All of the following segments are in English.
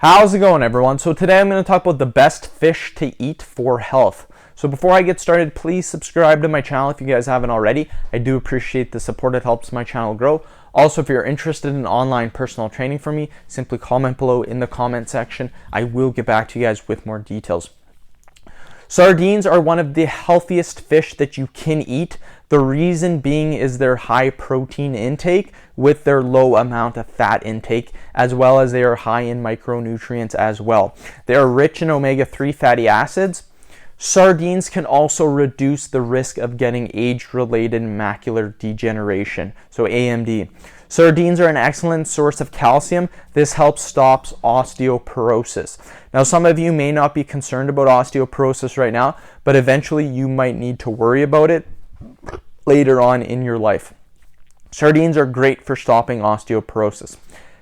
How's it going, everyone? So today I'm going to talk about the best fish to eat for health. So before I get started, please subscribe to my channel if you guys haven't already. I do appreciate the support. It helps my channel grow. Also, if you're interested in online personal training from me, simply comment below in the comment section. I will get back to you guys with more details. Sardines are one of the healthiest fish that you can eat. The reason being is their high protein intake with their low amount of fat intake, as well as they are high in micronutrients as well. They are rich in omega-3 fatty acids. Sardines can also reduce the risk of getting age-related macular degeneration, so AMD. Sardines are an excellent source of calcium. This helps stop osteoporosis. Now, some of you may not be concerned about osteoporosis right now, but eventually you might need to worry about it later on in your life. Sardines are great for stopping osteoporosis.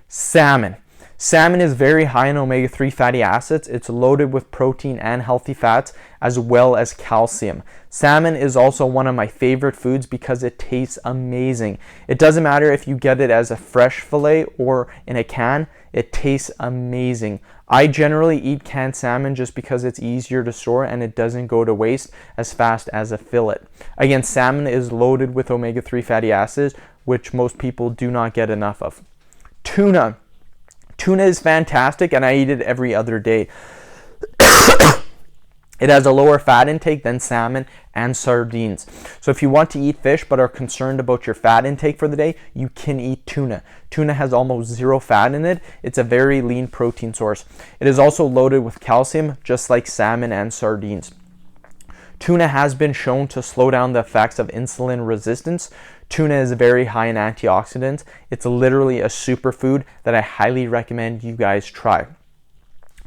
Salmon. Salmon is very high in omega-3 fatty acids. It's loaded with protein and healthy fats, as well as calcium. Salmon is also one of my favorite foods because it tastes amazing. It doesn't matter if you get it as a fresh fillet or in a can, it tastes amazing. I generally eat canned salmon just because it's easier to store and it doesn't go to waste as fast as a fillet. Again, salmon is loaded with omega-3 fatty acids, which most people do not get enough of. Tuna. Tuna is fantastic and I eat it every other day. It has a lower fat intake than salmon and sardines. So if you want to eat fish but are concerned about your fat intake for the day, you can eat tuna. Tuna has almost zero fat in it. It's a very lean protein source. It is also loaded with calcium, just like salmon and sardines. Tuna has been shown to slow down the effects of insulin resistance. Tuna is very high in antioxidants. It's literally a superfood that I highly recommend you guys try.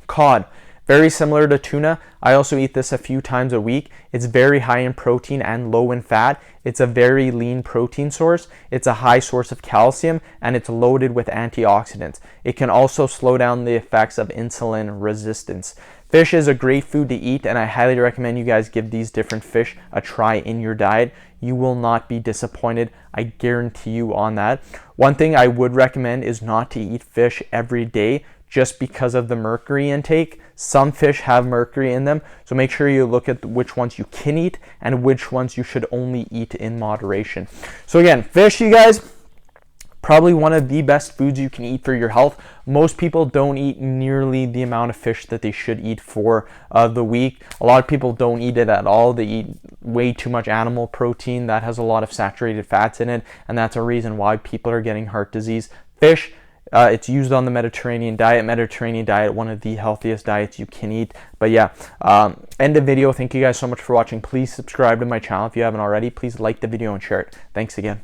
Cod. Very similar to tuna. I also eat this a few times a week. It's very high in protein and low in fat. It's a very lean protein source. It's a high source of calcium and it's loaded with antioxidants. It can also slow down the effects of insulin resistance. Fish is a great food to eat and I highly recommend you guys give these different fish a try in your diet. You will not be disappointed. I guarantee you on that. One thing I would recommend is not to eat fish every day just because of the mercury intake. Some fish have mercury in them, so make sure you look at which ones you can eat and which ones you should only eat in moderation. So again, fish, you guys, probably one of the best foods you can eat for your health. Most people don't eat nearly the amount of fish that they should eat for the week. A lot of people don't eat it at all. They eat way too much animal protein that has a lot of saturated fats in it, and that's a reason why people are getting heart disease. Fish, it's used on the Mediterranean diet, one of the healthiest diets you can eat. But yeah, end the video. Thank you guys so much for watching. Please subscribe to my channel if you haven't already. Please like the video and share it. Thanks again.